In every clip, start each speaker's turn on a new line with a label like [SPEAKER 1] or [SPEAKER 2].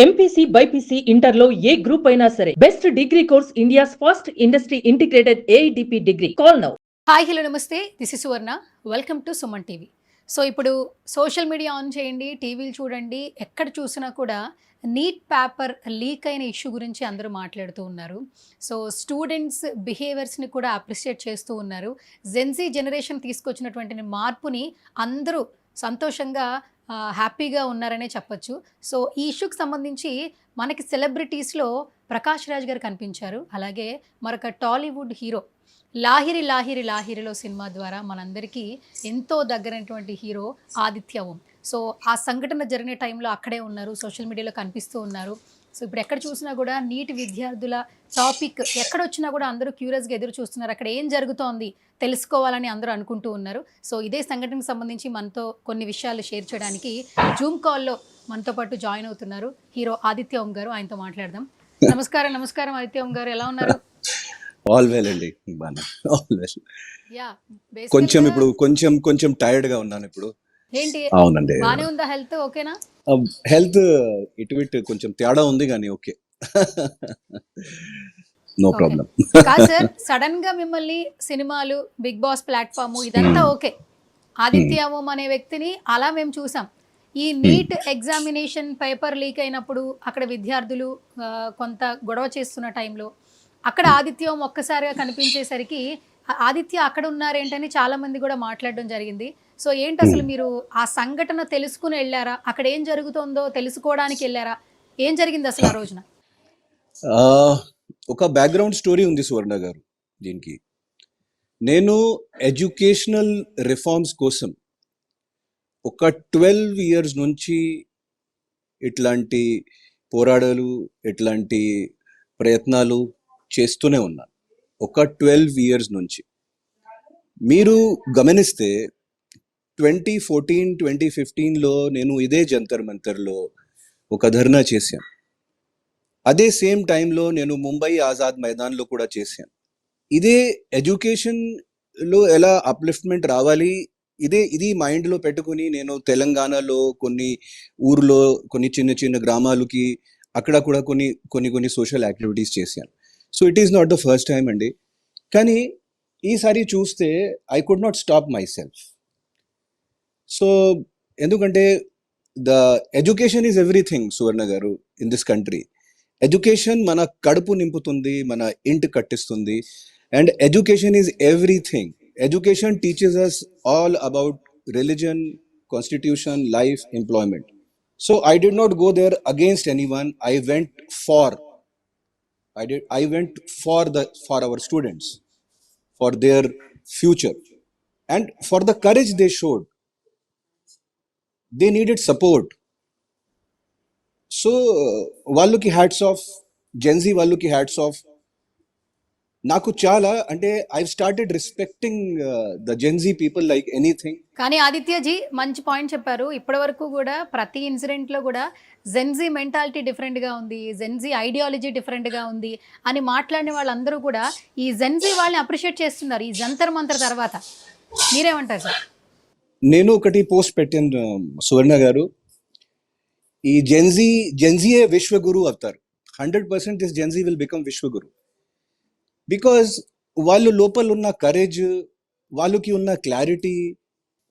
[SPEAKER 1] MPC BiPC ఇంటర్లో ఏ group అయినా సరే best degree course India's first industry integrated AIDP degree. Call now.
[SPEAKER 2] Hi hello namaste, this is Suvarna. Welcome to Suman TV. So ఇప్పుడు social media on చేయండి, టీవీలు చూడండి, ఎక్కడ చూసినా కూడా నీట్ పేపర్ లీక్ అయిన ఇష్యూ గురించి అందరూ మాట్లాడుతూ ఉన్నారు. సో స్టూడెంట్స్ బిహేవియర్స్ని కూడా అప్రిషియేట్ చేస్తూ ఉన్నారు. జెన్జీ జనరేషన్ తీసుకొచ్చినటువంటి మార్పుని అందరూ సంతోషంగా హ్యాపీగా ఉన్నారనే చెప్పచ్చు. సో ఈ ఇష్యూకి సంబంధించి మనకి సెలబ్రిటీస్లో ప్రకాష్ రాజ్ గారు కనిపించారు. అలాగే మరొక టాలీవుడ్ హీరో లాహిరి లాహిరి లాహిరిలో సినిమా ద్వారా మనందరికీ ఎంతో దగ్గరైనటువంటి హీరో ఆదిత్య ఓం. సో ఆ సంఘటన జరిగిన టైంలో అక్కడే ఉన్నారు, సోషల్ మీడియాలో కనిపిస్తూ ఉన్నారు. సో ఇప్పుడు ఎక్కడ చూసినా కూడా నీటి విద్యార్థుల టాపిక్ ఎక్కడొచ్చినా కూడా అందరూ క్యూరియస్గా ఎదురు చూస్తున్నారు. అక్కడ ఏం జరుగుతోంది తెలుసుకోవాలని అందరూ అనుకుంటూ ఉన్నారు. సో ఇదే సంఘటనకు సంబంధించి మనతో కొన్ని విషయాలు షేర్ చేయడానికి జూమ్ కాల్లో మనతో పాటు జాయిన్ అవుతున్నారు హీరో ఆదిత్య ఓం గారు. ఆయనతో మాట్లాడదాం. నమస్కారం. నమస్కారం ఆదిత్య ఓం గారు, ఎలా ఉన్నారు?
[SPEAKER 3] ఆల్ వెల్ అండి, ఆల్ వెల్.
[SPEAKER 2] యా,
[SPEAKER 3] కొంచెం ఇప్పుడు కొంచెం టైర్డ్ గా ఉన్నాను ఇప్పుడు.
[SPEAKER 2] ఏంటి,
[SPEAKER 3] అవునండి,
[SPEAKER 2] బానే ఉందా హెల్త్? ఓకేనా?
[SPEAKER 3] హెల్త్ ఇటు కొంచెం తేడా ఉంది కానీ ఓకే, నో ప్రాబ్లం.
[SPEAKER 2] కాదు సార్, సడన్ గా మిమ్మల్ని సినిమాలు, బిగ్ బాస్ ప్లాట్ఫామ్ ఇదంతా ఓకే, ఆదిత్య ఓం అనే వ్యక్తిని అలా మేము చూసాం. ఈ నీట్ ఎగ్జామినేషన్ పేపర్ లీక్ అయినప్పుడు అక్కడ విద్యార్థులు కొంత గొడవ చేస్తున్న టైంలో అక్కడ ఆదిత్య ఓం ఒక్కసారిగా కనిపించేసరికి ఆదిత్య అక్కడ ఉన్నారేంటని చాలా మంది కూడా మాట్లాడడం జరిగింది. సో ఏంటి అసలు మీరు ఆ సంఘటన తెలుసుకుని వెళ్ళారా? అక్కడ ఏం జరుగుతుందో తెలుసుకోవడానికి వెళ్ళారా? ఏం జరిగింది అసలు ఆ రోజున?
[SPEAKER 3] ఒక బ్యాక్గ్రౌండ్ స్టోరీ ఉంది సువర్ణ గారు దీనికి. నేను ఎడ్యుకేషనల్ రిఫార్మ్స్ కోసం ఒక 12 years నుంచి ఇట్లాంటి పోరాటాలు, ఇట్లాంటి ప్రయత్నాలు చేస్తూనే ఉన్నాను. ఒక 12 years నుంచి. మీరు గమనిస్తే 2014-2015లో నేను ఇదే జంతర్ మంతర్లో ఒక ధర్నా చేశాను. అదే సేమ్ టైంలో నేను ముంబై ఆజాద్ మైదాన్లో కూడా చేశాను. ఇదే ఎడ్యుకేషన్లో ఎలా అప్లిఫ్ట్మెంట్ రావాలి, ఇది మైండ్లో పెట్టుకుని నేను తెలంగాణలో కొన్ని ఊర్లో, కొన్ని చిన్న గ్రామాలకి అక్కడ కూడా కొన్ని సోషల్ యాక్టివిటీస్ చేశాను. So it is not the first time అండి. కానీ ఈసారి చూస్తే I could not stop my self. So ఎందుకంటే ద ఎడ్యుకేషన్ ఈజ్ ఎవ్రీథింగ్ సువర్ణ గారు ఇన్ దిస్ కంట్రీ. ఎడ్యుకేషన్ మన కడుపు నింపుతుంది, మన ఇంటి కట్టిస్తుంది. And education is everything. Education teaches us all about religion, constitution, life, employment. So I did not go there against anyone. I went for our students, for their future, and for the courage they showed. They needed support. So వాళ్ళకి hats off, Gen Z వాళ్ళకి hats off. నాకు చాలా అంటే I started respecting the Gen Z people like anything.
[SPEAKER 2] కానీ ఆదిత్యజీ మంచి point చెప్పారు. ఇప్పటి వరకు కూడా ప్రతి ఇన్సిడెంట్లో కూడా జెన్జీ మెంటాలిటీ డిఫరెంట్గా ఉంది, జెన్జీ ఐడియాలజీ డిఫరెంట్గా ఉంది అని మాట్లాడిన వాళ్ళందరూ కూడా ఈ జెన్జీ వాళ్ళని అప్రిషియేట్ చేస్తున్నారు ఈ జంతర్ మంతర్ తర్వాత. మీరేమంటారు సార్?
[SPEAKER 3] నేను ఒకటి పోస్ట్ పెట్టాను సువర్ణ గారు. ఈ జెన్జీయే విశ్వగురు అవుతారు. 100% this Gen Z will become Vishwaguru. Because వాళ్ళు లోపల ఉన్న కరేజ్, వాళ్ళకి ఉన్న క్లారిటీ,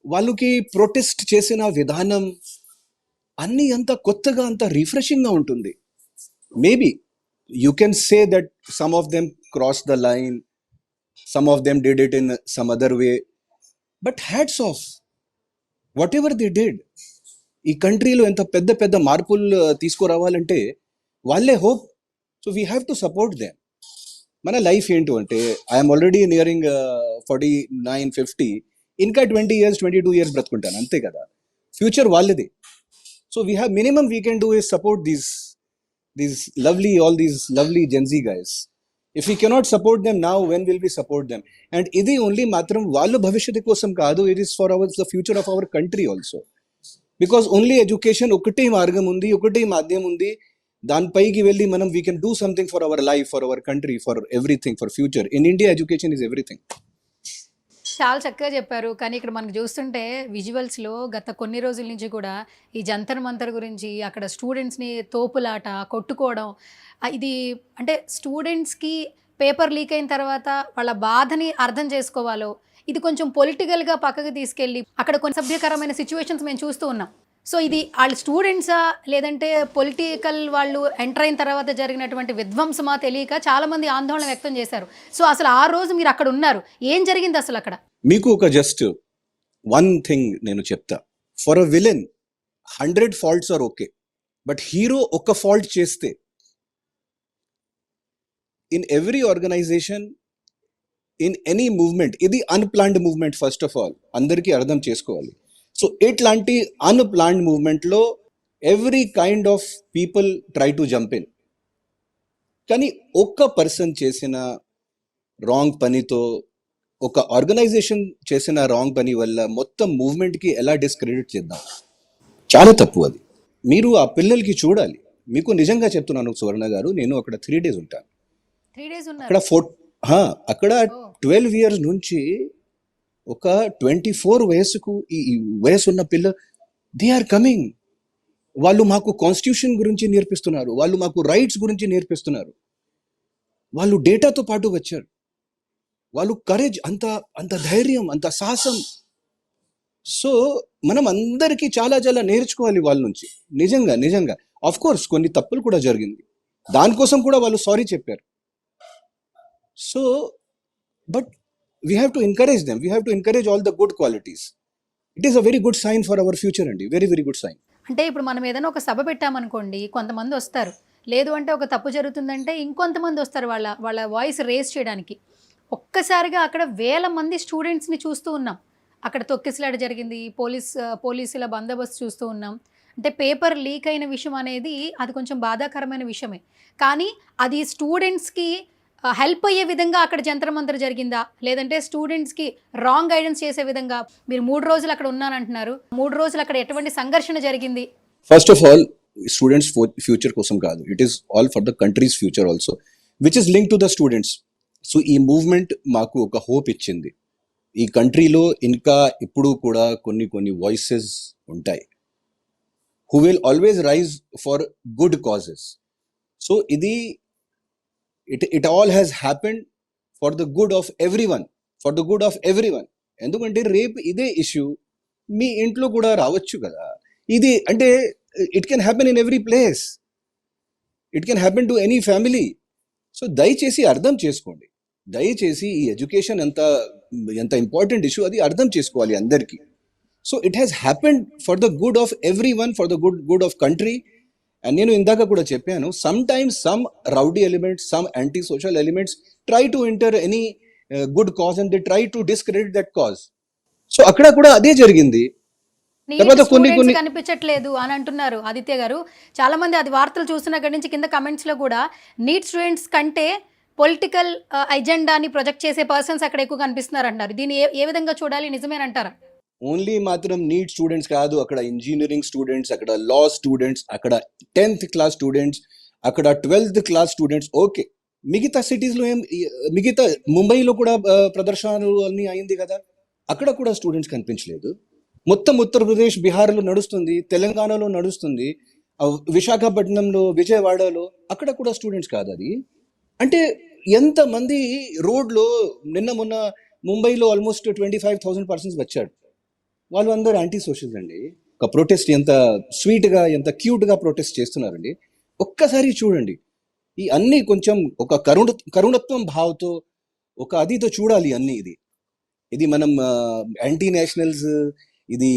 [SPEAKER 3] వాళ్ళకి ప్రొటెస్ట్ చేసిన విధానం అన్నీ అంత కొత్తగా, అంత రిఫ్రెషింగ్గా ఉంటుంది. Maybe you can say that some of them cross the line, some of them did it in some other way, but hats off what ever they did. ఈ కంట్రీలో ఎంత పెద్ద మార్పులు తీసుకురావాలంటే వాళ్ళే hope. So we have to support them. మన life ఏంటో అంటే ఐఎమ్ ఆల్రెడీ నియరింగ్ 49-50, ఇంకా 20 years 22 years బ్రతుకుంటాను, అంతే కదా. ఫ్యూచర్ వాళ్ళది. So we have minimum we can do is support these lovely Gen Z guys. If we cannot support them now, when will we support them? And ఇది only మాత్రం వాళ్ళు భవిష్యత్తు కోసం కాదు, it is for the future of our country also. Because only education ఒకటే మార్గం ఉంది, ఒకటే మాధ్యం ఉంది. దానిపైకి వెళ్ళి మనం we can do something for our life, for our country, for everything, for future. In India education is everything.
[SPEAKER 2] చాలా చక్కగా చెప్పారు. కానీ ఇక్కడ మనకు చూస్తుంటే విజువల్స్‌లో గత కొన్ని రోజుల నుంచి కూడా ఈ జంతర్ మంతర్ గురించి, అక్కడ స్టూడెంట్స్‌ని తోపులాట, కొట్టుకోవడం ఇది అంటే స్టూడెంట్స్‌కి పేపర్ లీక్ అయిన తర్వాత వాళ్ళ బాధని అర్థం చేసుకోవాలో, ఇది కొంచెం పొలిటికల్‌గా పక్కకు తీసుకెళ్ళి అక్కడ కొన్ని సభ్యకరమైన సిట్యుయేషన్స్ మేము చూస్తూ ఉన్నాం. సో ఇది ఆళ్ళు స్టూడెంట్సా? లేదంటే పొలిటికల్ వాళ్ళు ఎంటర్ అయిన తర్వాత జరిగినటువంటి విధ్వంసమా తెలియక చాలామంది ఆందోళన వ్యక్తం చేశారు. సో అసలు ఆ రోజు మీరు అక్కడ ఉన్నారు. ఏం జరిగింది అసలు అక్కడ?
[SPEAKER 3] మీకు ఒక జస్ట్ వన్ థింగ్ నేను చెప్తా. For a villain 100 faults are okay, but hero ఒక ఫాల్ట్ చేస్తే in every organisation, in any movement, ఇది unplanned movement. First of all అందరికీ అర్థం చేసుకోవాలి. సో ఇట్లాంటి అన్ప్లాన్డ్ మూవ్మెంట్లో every kind of people try to jump in. కానీ ఒక్క పర్సన్ చేసిన రాంగ్ పనితో, ఒక ఆర్గనైజేషన్ చేసిన రాంగ్ పని వల్ల మొత్తం మూవ్మెంట్కి ఎలా డిస్క్రెడిట్ చేద్దాం? చాలా తప్పు అది. మీరు ఆ పిల్లలకి చూడాలి. మీకు నిజంగా చెప్తున్నాను సువర్ణ గారు, నేను అక్కడ 3 days ఉంటాను.
[SPEAKER 2] 3 days ఉన్నారు.
[SPEAKER 3] అక్కడ 12 years నుంచి ఒక 24 వయసుకు ఈ వయసు ఉన్న పిల్ల, దే ఆర్ కమింగ్. వాళ్ళు మాకు కాన్స్టిట్యూషన్ గురించి నేర్పిస్తున్నారు, వాళ్ళు మాకు రైట్స్ గురించి నేర్పిస్తున్నారు. వాళ్ళు డేటాతో పాటు వచ్చారు. వాళ్ళు కరేజ్, అంత ధైర్యం, అంత సాహసం. సో మనం అందరికీ చాలా చాలా నేర్చుకోవాలి వాళ్ళ నుంచి. నిజంగా ఆఫ్ కోర్స్ కొన్ని తప్పులు కూడా జరిగింది, దానికోసం కూడా వాళ్ళు సారీ చెప్పారు. So but we have to encourage them. We have to encourage all the good qualities. It is a very good sign for our future అండి, very very good sign.
[SPEAKER 2] అంటే ఇప్పుడు మనం ఏదైనా ఒక సభ పెట్టామనుకోండి, కొంతమంది వస్తారు. లేదు అంటే ఒక తప్పు జరుగుతుందంటే ఇంకొంతమంది వస్తారు వాళ్ళ వాయిస్ రేస్ చేయడానికి. ఒక్కసారిగా అక్కడ వేల మంది స్టూడెంట్స్ని చూస్తూ ఉన్నాం. అక్కడ తొక్కిసలాట జరిగింది, పోలీసుల బందోబస్తు చూస్తూ ఉన్నాం. అంటే పేపర్ లీక్ అయిన విషయం అనేది అది కొంచెం బాధాకరమైన విషయమే. కానీ అది స్టూడెంట్స్కి హెల్ప్ అయ్యే విధంగా అక్కడ జంతర్ మంతర్ జరిగిందా? లేదంటే స్టూడెంట్స్కి రాంగ్ గైడెన్స్ చేసే విధంగా? మీరు 3 రోజులు అక్కడ ఉన్నానంటున్నారు. 3 రోజులు అక్కడ ఎటువంటి సంఘర్షణ జరిగింది?
[SPEAKER 3] First of all students future కోసం కాదు, it is all for the countries future also, which is link to the students. So ఈ మూవ్మెంట్ మాకు ఒక హోప్ ఇచ్చింది. ఈ కంట్రీలో ఇంకా ఇప్పుడు కూడా కొన్ని వాయిసెస్ ఉంటాయి who will always rise for good causes. So ఇది it all has happened for the good of everyone. ఎందుకంటే రేపు ఇదే ఇష్యూ మీ ఇంట్లో కూడా రావచ్చు కదా. ఇది అంటే it can happen in every place, it can happen to any family. So దయచేసి అర్థం చేసుకోండి, దయచేసి ఈ ఎడ్యుకేషన్ ఎంత ఇంపార్టెంట్ ఇష్యూ అది అర్థం చేసుకోవాలి అందరికీ. So it has happened for the good of everyone, for the good of country. And నేను ఇందాక కూడా చెప్పాను, some times some rowdy elements, some anti social elements try to enter any good cause and they try to discredit that cause. So అక్కడ కూడా అదే జరిగింది. తర్వాత కొన్ని
[SPEAKER 2] కనిపించట్లేదు అని అంటున్నారు ఆదిత్య గారు. చాలా మంది అది వార్తలు చూస్తున్న కాడి నుంచి కింద కమెంట్స్ లో కూడా నీట్ స్టూడెంట్స్ కంటే పొలిటికల్ ఎజెండాని ప్రొజెక్ట్ చేసే పర్సన్స్ అక్కడ ఎక్కువ కనిపిస్తున్నారు అంటారు. దీన్ని ఏ విధంగా చూడాలి? నిజమేనంటారా?
[SPEAKER 3] ఓన్లీ మాత్రం నీట్ స్టూడెంట్స్ కాదు, అక్కడ ఇంజనీరింగ్ స్టూడెంట్స్, అక్కడ లా స్టూడెంట్స్, అక్కడ 10th class స్టూడెంట్స్, అక్కడ 12th class స్టూడెంట్స్. ఓకే, మిగతా సిటీస్లో మిగతా ముంబైలో కూడా ప్రదర్శనలు అన్నీ అయింది కదా, అక్కడ కూడా స్టూడెంట్స్ కనిపించలేదు. మొత్తం ఉత్తరప్రదేశ్, బీహార్లో నడుస్తుంది, తెలంగాణలో నడుస్తుంది, విశాఖపట్నంలో, విజయవాడలో, అక్కడ కూడా స్టూడెంట్స్ కాదు అది. అంటే ఎంతమంది రోడ్లో మొన్న ముంబైలో ఆల్మోస్ట్ 25,000 పర్సన్స్ వచ్చాడు. వాళ్ళు అందరూ యాంటీ సోషల్స్ అండి. ఒక ప్రొటెస్ట్ ఎంత స్వీట్గా, ఎంత క్యూట్గా ప్రొటెస్ట్ చేస్తున్నారండి. ఒక్కసారి చూడండి. ఈ అన్నీ కొంచెం ఒక కరుణత్వం భావంతో, ఒక అదితో చూడాలి అన్నీ. ఇది మనం యాంటీ నేషనల్స్, ఇది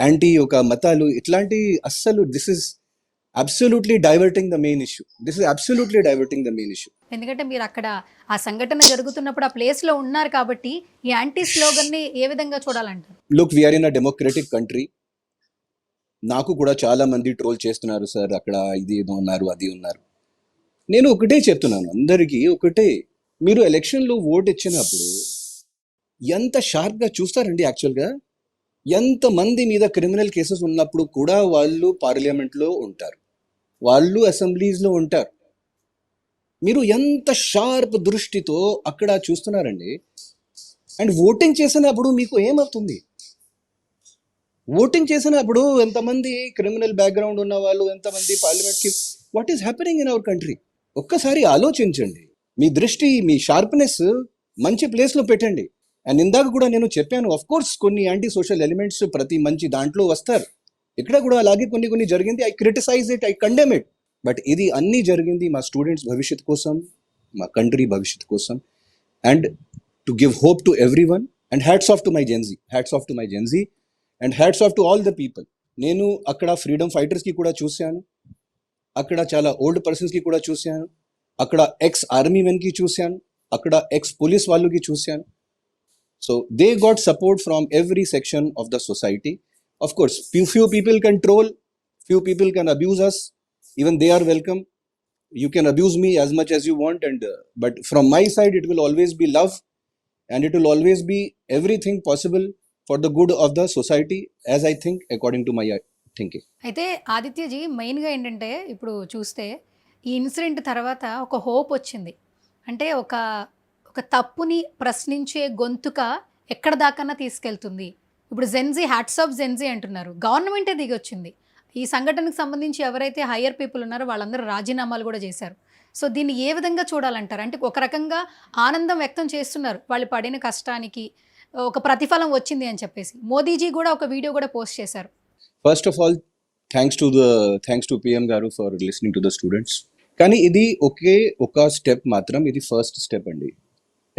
[SPEAKER 3] యాంటీ ఒక మతాలు, ఇట్లాంటి అస్సలు this is absolutely diverting the main issue.
[SPEAKER 2] ఎందుకంటే మీరు అక్కడ ఆ సంఘటన జరుగుతున్నప్పుడు ఆ ప్లేస్ లో ఉన్నారు కాబట్టి ఈ యాంటీ స్లోగన్ ని ఏ విధంగా చూడాలంటారు?
[SPEAKER 3] Look, we are in a democratic country. నాకు కూడా చాలా మంది ట్రోల్ చేస్తున్నారు, సార్ అక్కడ ఇది ఏదో ఉన్నారు, అది ఉన్నారు. నేను ఒకటే చెప్తున్నాను అందరికీ, మీరు ఎలక్షన్లో ఓట్ ఇచ్చినప్పుడు ఎంత షార్ప్గా చూస్తారండి. యాక్చువల్గా ఎంతమంది మీద క్రిమినల్ కేసెస్ ఉన్నప్పుడు కూడా వాళ్ళు పార్లమెంట్లో ఉంటారు, వాళ్ళు అసెంబ్లీస్లో ఉంటారు. మీరు ఎంత షార్ప్ దృష్టితో అక్కడ చూస్తున్నారండి. అండ్ ఓటింగ్ చేసినప్పుడు మీకు ఏమవుతుంది? ఓటింగ్ చేసినప్పుడు ఎంతమంది క్రిమినల్ బ్యాక్గ్రౌండ్ ఉన్న వాళ్ళు, ఎంతమంది పార్లమెంట్కి, what is happening in our country? ఒక్కసారి ఆలోచించండి. మీ దృష్టి, మీ షార్ప్నెస్ మంచి ప్లేస్లో పెట్టండి. అండ్ ఇందాక కూడా నేను చెప్పాను, ఆఫ్ కోర్స్ కొన్ని యాంటీ సోషల్ ఎలిమెంట్స్ ప్రతి మంచి దాంట్లో వస్తారు. ఇక్కడ కూడా అలాగే కొన్ని జరిగింది. I criticise it, I condemn it. But ఇది అన్నీ జరిగింది మా స్టూడెంట్స్ భవిష్యత్ కోసం, మా కంట్రీ భవిష్యత్ కోసం, and to give hope to every one. And hats off to my Gen Z, hats off to my Gen Z, and hats off to all the people. నేను అక్కడ ఫ్రీడమ్ ఫైటర్స్కి కూడా చూశాను, అక్కడ చాలా ఓల్డ్ పర్సన్స్కి కూడా చూశాను, అక్కడ ఎక్స్ ఆర్మీ మెన్కి చూశాను, అక్కడ ఎక్స్ పోలీస్ వాళ్ళకి చూశాను. So they got support from every section of the society. Of course, few people can troll, few people can abuse us. Even they are welcome. You can abuse me as much as you want, but from my side, it will always be love, and it will always be everything possible for the good of the society, as I think, according to my thinking.
[SPEAKER 2] అయితే ఆదిత్యజీ మెయిన్గా ఏంటంటే ఇప్పుడు చూస్తే ఈ incident తర్వాత ఒక hope వచ్చింది. అంటే ఒక తప్పుని ప్రశ్నించే గొంతుక ఎక్కడ దాకన్నా తీసుకెళ్తుంది. ఇప్పుడు జెన్జీ, హ్యాట్స్ ఆఫ్ జెన్జీ అంటున్నారు, గవర్నమెంటే దిగి వచ్చింది. ఈ సంఘటనకు సంబంధించి ఎవరైతే హయ్యర్ పీపుల్ ఉన్నారో వాళ్ళందరూ రాజీనామాలు కూడా చేశారు. సో దీన్ని ఏ విధంగా చూడాలంటారు? అంటే ఒక రకంగా ఆనందం వ్యక్తం చేస్తున్నారు, వాళ్ళు పడిన కష్టానికి ఒక ప్రతిఫలం వచ్చింది అని చెప్పేసి. మోదీజీ కూడా ఒక వీడియో కూడా పోస్ట్ చేశారు.
[SPEAKER 3] First of all, thanks to PM గారు for listening to the students. కానీ ఇది ఒక స్టెప్ మాత్రం, ఇది ఫస్ట్ స్టెప్ అండి.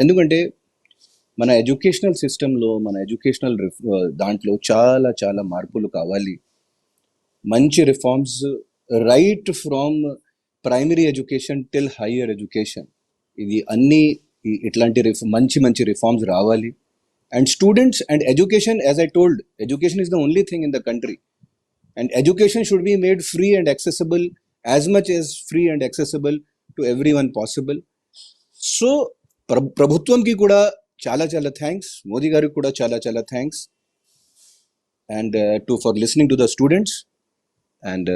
[SPEAKER 3] ఎందుకంటే మన ఎడ్యుకేషనల్ సిస్టంలో, మన ఎడ్యుకేషనల్ దాంట్లో చాలా చాలా మార్పులు కావాలి. మంచి reforms, right from primary education till higher education, ఇది అన్ని ఇట్లాంటి మంచి రిఫార్మ్స్ రావాలి. And students and education, as I told, education is the only thing in the country, and education should be made free and accessible, as much as free and accessible to everyone possible. So ప్రభుత్వంకి కూడా చాలా చాలా thanks, Modi గారికి కూడా చాలా చాలా thanks, and for listening to the students, and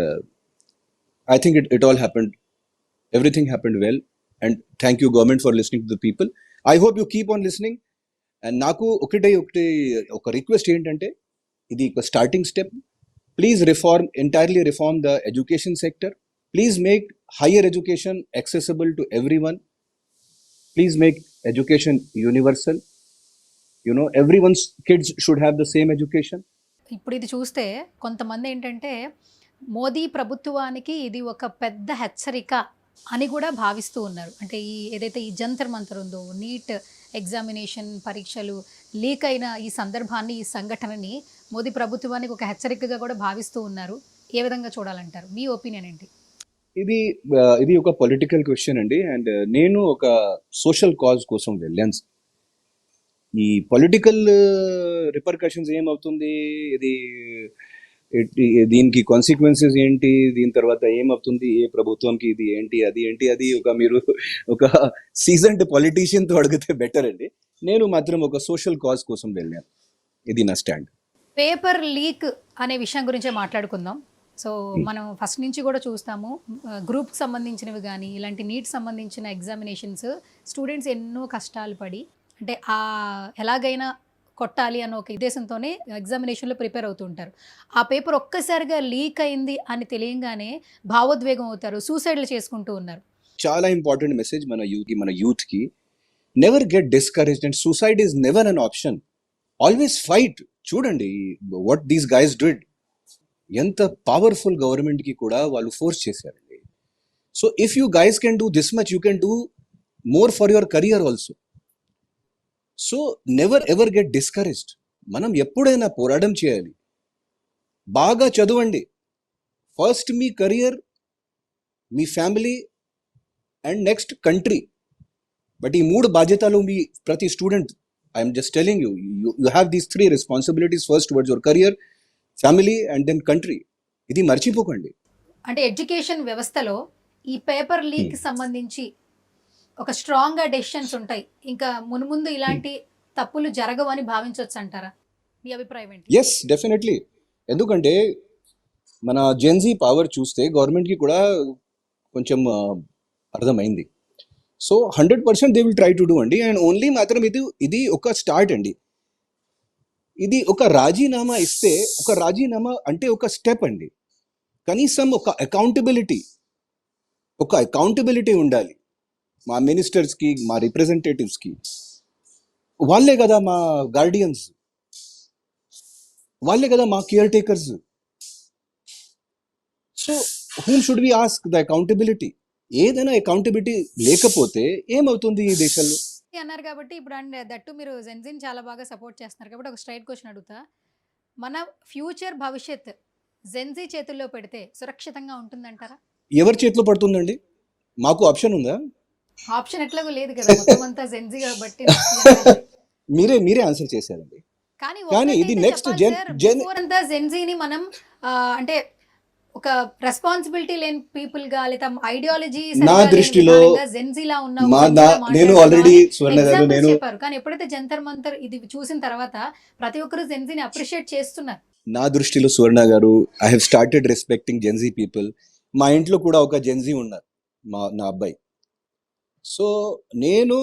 [SPEAKER 3] I think it all happened, everything happened well, and thank you government for listening to the people. I hope you keep on listening. And నాకు ఒక request ఏంటంటే, ఇది ఒక starting step. Please entirely reform the education sector. Please make higher education accessible to everyone. Please make education universal. Everyone's kids should have the same education.
[SPEAKER 2] ఇప్పుడు ఇది చూస్తే కొంతమంది ఏంటంటే మోదీ ప్రభుత్వానికి ఇది ఒక పెద్ద హెచ్చరిక అని కూడా భావిస్తూ ఉన్నారు. అంటే ఏదైతే ఈ జంతర్ మంతర్ ఉందో, నీట్ ఎగ్జామినేషన్ పరీక్షలు లీక్ అయిన ఈ సందర్భాన్ని, ఈ సంఘటనని మోదీ ప్రభుత్వానికి ఒక హెచ్చరికగా కూడా భావిస్తూ ఉన్నారు. ఏ విధంగా చూడాలంటారు? మీ ఒపీనియన్ ఏంటి?
[SPEAKER 3] ఇది ఒక పొలిటికల్ క్వశ్చన్ అండి. అండ్ నేను ఒక సోషల్ కాజ్ కోసం వెళ్ళాను. ఈ పొలిటికల్ రిపర్కషన్స్ ఏమవుతుంది, దీనికి కాన్సిక్వెన్సెస్ ఏంటి, దీని తర్వాత ఏమవుతుంది, ఏ ప్రభుత్వంకి ఇది ఏంటి, అది మీరు ఒక సీజన్డ్ పొలిటీషియన్తో అడిగితే బెటర్ అండి. నేను మాత్రం ఒక సోషల్ కాజ్ కోసం వెళ్ళాను. ఇది నా స్టాండ్.
[SPEAKER 2] పేపర్ లీక్ అనే విషయం గురించే మాట్లాడుకుందాం. సో మనం ఫస్ట్ నుంచి కూడా చూస్తాము, గ్రూప్కి సంబంధించినవి కానీ ఇలాంటి నీట్ సంబంధించిన ఎగ్జామినేషన్స్ స్టూడెంట్స్ ఎన్నో కష్టాలు పడి, అంటే ఎలాగైనా కొట్టాలి అన్న ఒక ఉద్దేశంతోనే ఎగ్జామినేషన్లో ప్రిపేర్ అవుతూ ఉంటారు. ఆ పేపర్ ఒక్కసారిగా లీక్ అయింది అని తెలియంగానే భావోద్వేగం అవుతారు, సూసైడ్లు చేసుకుంటూ ఉన్నారు.
[SPEAKER 3] చాలా ఇంపార్టెంట్ మెసేజ్ మన యూత్కి. Never get discouraged, and suicide is never an option. Always fight. చూడండి వాట్ దీస్ గైస్ డిడ్. ఎంత పవర్ఫుల్ గవర్నమెంట్కి కూడా వాళ్ళు ఫోర్స్ చేశారండి. So if you guys can do this much, you can do more for your career also. So never ever get discouraged. మనం ఎప్పుడైనా పోరాటం చేయాలి. బాగా చదవండి. First me career, me family, and next country. But ఈ 3 బాధ్యతలు మీ ప్రతి student, I'm just telling you have these 3 responsibilities. First towards your career, family, and then country. ఇది మర్చిపోకండి.
[SPEAKER 2] అంటే ఎడ్యుకేషన్ వ్యవస్థలో ఈ పేపర్ లీక్ సంబంధించి ఒక స్ట్రాంగ్గా డెసిషన్స్ ఉంటాయి, ఇంకా మున్ముందు ఇలాంటి తప్పులు జరగవని భావించవచ్చు అంటారా? మీ అభిప్రాయం ఏంటి?
[SPEAKER 3] Yes, definitely. ఎందుకంటే మన జెన్జీ పవర్ చూస్తే గవర్నమెంట్కి కూడా కొంచెం అర్థమైంది. So 100% they will try to do అండి. అండ్ ఓన్లీ మాత్రం ఇది ఒక స్టార్ట్ అండి. ఇది ఒక రాజీనామా ఇస్తే, ఒక రాజీనామా అంటే ఒక స్టెప్ అండి. కనీసం ఒక అకౌంటబిలిటీ ఉండాలి మా మినిస్టర్స్కి, మా రిప్రజెంటేటివ్స్కి. వాళ్ళే కదా మా గార్డియన్స్, వాళ్ళే కదా మా caretakers. So whom should we ask the accountability? ఏదైనా అకౌంటబిలిటీ లేకపోతే ఏమవుతుంది ఈ దేశంలో?
[SPEAKER 2] అన్నారు కాబట్టి ఇప్పుడు అండ్ దట్టు మీరు జెన్జీని చాలా బాగా సపోర్ట్ చేస్తున్నారు కాబట్టి ఒక స్ట్రైట్ క్వశ్చన్ అడుగుతా. మన ఫ్యూచర్ భవిష్యత్ జెన్జీ చేతుల్లో పెడితే సురక్షితంగా ఉంటుందంటారా?
[SPEAKER 3] ఎవరి చేతిలో పడుతుందండి? మాకు ఆప్షన్ ఉందా?
[SPEAKER 2] ఆప్షన్ ఎట్లాగో లేదు కదా, మొత్తం అంతా జెన్జీ కాబట్టి next generation.
[SPEAKER 3] మీరే ఆన్సర్ చేశారండి.
[SPEAKER 2] కానీ
[SPEAKER 3] కానీ ఇది
[SPEAKER 2] ఒకటైతే
[SPEAKER 3] నెక్స్ట్
[SPEAKER 2] చెప్పాలి సార్, before అంతా జెన్జీని మనం అంటే ఒక రెస్పాన్సిబిలిటీ లేని పీపుల్ గా లేదా ఐడియాలజీ
[SPEAKER 3] నా దృష్టిలో
[SPEAKER 2] జెన్జీలా ఉన్న
[SPEAKER 3] నేను ఆల్రెడీ సువర్ణ గారు, నేను
[SPEAKER 2] చెప్పారు. కానీ ఎప్పుడైతే జంతర్ మంతర్ ఇది చూసిన తర్వాత ప్రతి ఒక్కరు జెన్జీని అప్రిషియేట్ చేస్తున్నారు.
[SPEAKER 3] నా దృష్టిలో సువర్ణ గారు, I have started respecting Gen Z people. మా ఇంట్లో కూడా ఒక జెన్జీ ఉన్నారు, నా అబ్బాయి. సో నేను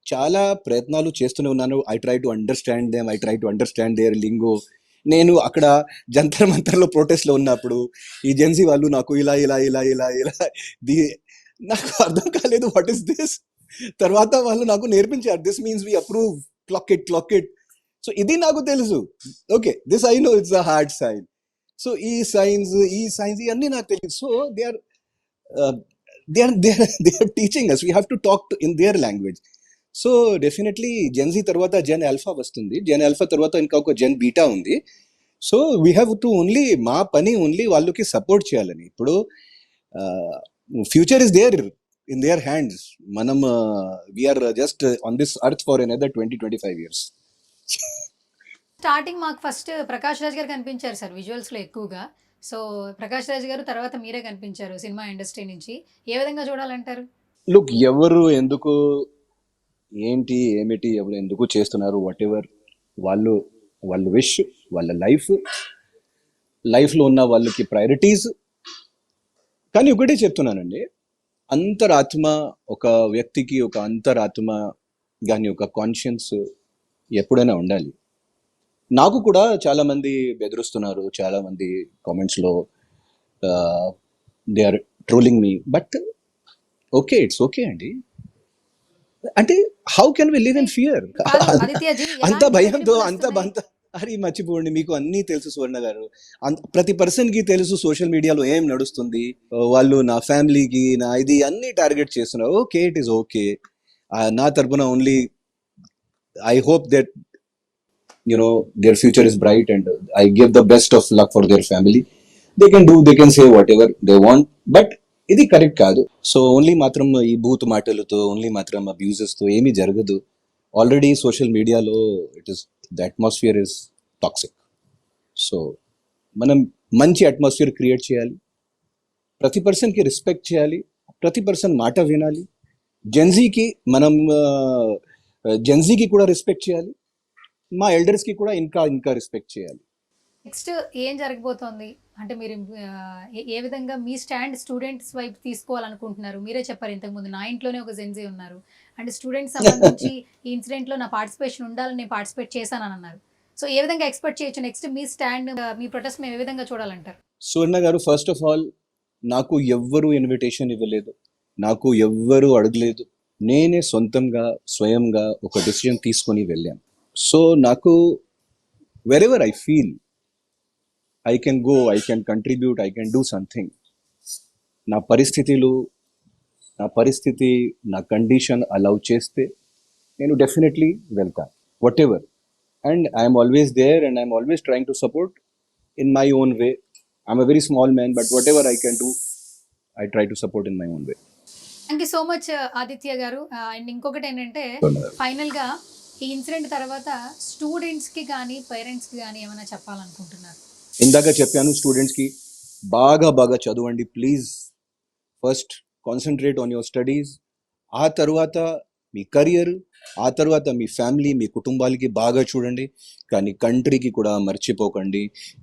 [SPEAKER 3] చాలా ప్రయత్నాలు చేస్తూనే ఉన్నాను. I try to understand them, I try to understand their lingo. నేను అక్కడ జంతర్ మంతర్లో ప్రొటెస్ట్లో ఉన్నప్పుడు ఈ జెన్జీ వాళ్ళు నాకు ఇలా ఇలా ఇలా ఇలా ఇలా నాకు అర్థం కాలేదు, వాట్ ఈస్ దిస్. తర్వాత వాళ్ళు నాకు నేర్పించారు, this means we approve, clock it. So ఇది నాకు తెలుసు. Okay, this I know it's a hard sign. So ఈ సైన్స్ ఇవన్నీ నాకు తెలియదు. So they are teaching us, we have to talk in their language. So definitely Gen Z తర్వాత Gen alpha వస్తుంది, Gen alpha తర్వాత ఇంకా ఒక జెన్ బీటా ఉంది. So we have to only, మా పని ఓన్లీ వాళ్ళకి సపోర్ట్ చేయాలని. ఇప్పుడు future is there in their hands. మనం we are just on this earth for another 20-25 years.
[SPEAKER 2] Starting మాకు ఫస్ట్ ప్రకాష్ రాజ్ గారు కనిపించారు సార్ విజువల్స్ లో ఎక్కువగా. సో ప్రకాష్ రాజ్ గారు తర్వాత మీరే కనిపించారు సినిమా ఇండస్ట్రీ నుంచి. ఏ విధంగా చూడాలంటారు?
[SPEAKER 3] లుక్, ఎవరు ఎందుకు ఏంటి ఏమిటి ఎవరు ఎందుకు చేస్తున్నారు, వాట్ ఎవర్, వాళ్ళ విష్, వాళ్ళ లైఫ్లో ఉన్న వాళ్ళకి ప్రయారిటీస్. కానీ ఒకటే చెప్తున్నానండి, అంతరాత్మ, ఒక వ్యక్తికి ఒక అంతరాత్మ కానీ ఒక కాన్షియన్స్ ఎప్పుడైనా ఉండాలి. నాకు కూడా చాలామంది బెదిరిస్తున్నారు, చాలామంది కామెంట్స్లో they are trolling me. But okay, it's okay అండి. అంటే how can we live in fear? అంత భయంతో అంత అది మర్చిపోండి. మీకు అన్నీ తెలుసు సువర్ణ గారు, ప్రతి పర్సన్కి తెలుసు సోషల్ మీడియాలో ఏం నడుస్తుంది. వాళ్ళు నా ఫ్యామిలీకి, నా ఇది అన్నీ టార్గెట్ చేస్తున్నారు. Okay, it is okay. నా తరపున only I hope that their future is bright, and I give the best of luck for their family. They can say whatever they want, but ఇది కరెక్ట్ కాదు. So only మాత్రం ఈ booth మాటలతో, only మాత్రం అబ్యూజెస్తో ఏమీ జరగదు. ఆల్రెడీ సోషల్ మీడియాలో the atmosphere is toxic. So మనం మంచి అట్మాస్ఫియర్ క్రియేట్ చేయాలి, ప్రతి పర్సన్కి రెస్పెక్ట్ చేయాలి, ప్రతి పర్సన్ మాట వినాలి. జెన్జీకి కూడా రెస్పెక్ట్ చేయాలి, మా ఎల్డర్స్కి కూడా ఇంకా రెస్పెక్ట్ చేయాలి.
[SPEAKER 2] నెక్స్ట్ ఏం జరగబోతోంది అంటే మీరు ఏ విధంగా మీ స్టాండ్ స్టూడెంట్స్ వైపు తీసుకోవాలనుకుంటున్నారు? మీరే చెప్పారు ఇంతకుముందు, నా ఇంట్లోనే ఒక జెన్జీ ఉన్నారు అండ్ స్టూడెంట్స్ సంబంధించి ఈ ఇన్సిడెంట్లో నా పార్టిసిపేషన్ ఉండాలని నేను పార్టిసిపేట్ చేశానని అన్నారు. సో ఏ విధంగా ఎక్స్పెక్ట్ చేయొచ్చు నెక్స్ట్ మీ స్టాండ్, మీ ప్రొటెస్ట్ మేము ఏ విధంగా చూడాలంటారు?
[SPEAKER 3] సువర్ణ గారు, ఫస్ట్ ఆఫ్ ఆల్ నాకు ఎవ్వరూ ఇన్విటేషన్ ఇవ్వలేదు, నాకు ఎవ్వరూ అడగలేదు. నేనే స్వయంగా ఒక డెసిషన్ తీసుకొని వెళ్ళాను. సో నాకు wherever I feel I can go, I can contribute, I can do something. నా పరిస్థితి నా కండిషన్ అలౌ చేస్తే నేను డెఫినెట్లీ వెళ్తాను, whatever. And I'm always there and I'm always trying to support in my own way. I'm a very small man, but whatever I can do, I try to support in my own way.
[SPEAKER 2] Thank you so much Aditya garu. And ఇంకొకటి ఏంటంటే, ఫైనల్గా ఈ incident తర్వాత స్టూడెంట్స్కి కానీ పేరెంట్స్కి కానీ ఏమైనా చెప్పాలనుకుంటున్నారు?
[SPEAKER 3] ఇందాక చెప్పాను, స్టూడెంట్స్కి బాగా చదవండి please. First concentrate on your studies, ఆ తర్వాత మీ కెరియర్, ఆ తర్వాత మీ ఫ్యామిలీ, మీ కుటుంబాలకి బాగా చూడండి, కానీ కంట్రీకి కూడా మర్చిపోకండి.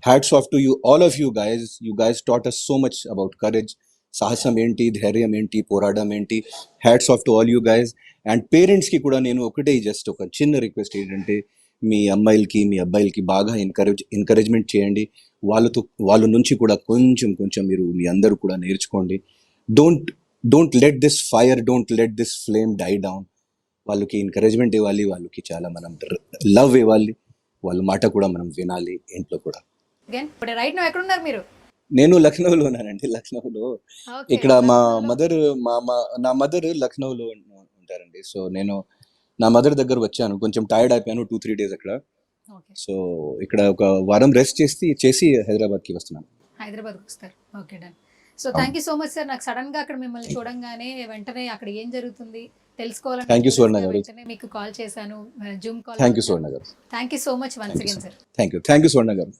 [SPEAKER 3] Hats off to you, all of you guys. You guys taught us so much about courage. సాహసం ఏంటి, ధైర్యం ఏంటి, పోరాటం ఏంటి. Hats off to all you guys. And పేరెంట్స్కి కూడా నేను ఒకటే జస్ట్ ఒక చిన్న రిక్వెస్ట్ ఏంటంటే, మీ అమ్మాయిలకి మీ అబ్బాయిలకి బాగా ఎంకరేజ్మెంట్ చేయండి. వాళ్ళ నుంచి కూడా కొంచెం మీరు మీ అందరూ కూడా నేర్చుకోండి. Don't let this fire, don't let this flame die down. వాళ్ళకి ఎంకరేజ్మెంట్ ఇవ్వాలి, వాళ్ళకి చాలా మనం లవ్ ఇవ్వాలి, వాళ్ళ మాట కూడా మనం వినాలి ఇంట్లో కూడా.
[SPEAKER 2] అగైన్ ఇప్పుడు రైట్ నో ఎక్కడున్నారు మీరు?
[SPEAKER 3] నేను లక్నోలో ఉన్నానండి. లక్నోలో
[SPEAKER 2] Okay,
[SPEAKER 3] ఇక్కడ మా
[SPEAKER 2] లక్నోలో.
[SPEAKER 3] మదర్ నా మదర్ లక్నోలో ఉంటారండి. సో నేను నా మదర్ దగ్గర వచ్చాను. కొంచెం టైర్డ్ అయిపోయాను 2-3 డేస్ అక్కడ.
[SPEAKER 2] ఓకే,
[SPEAKER 3] సో ఇక్కడ ఒక వారం రెస్ట్ చేసి హైదరాబాద్కి వస్తున్నాను.
[SPEAKER 2] హైదరాబాద్కి వస్తారు. Okay, done. So thank you so much sir. నాకు సడన్ గా అక్కడ మిమ్మల్ని చూడంగానే వెంటనే అక్కడ ఏం జరుగుతుంది తెలుసుకోవాలని
[SPEAKER 3] Thank you, సువర్ణ గారు.
[SPEAKER 2] వెంటనే మీకు కాల్ చేశాను, zoom call.
[SPEAKER 3] Thank you Suvarna గారు.
[SPEAKER 2] Thank you so much once again sir.
[SPEAKER 3] Thank you Suvarna గారు.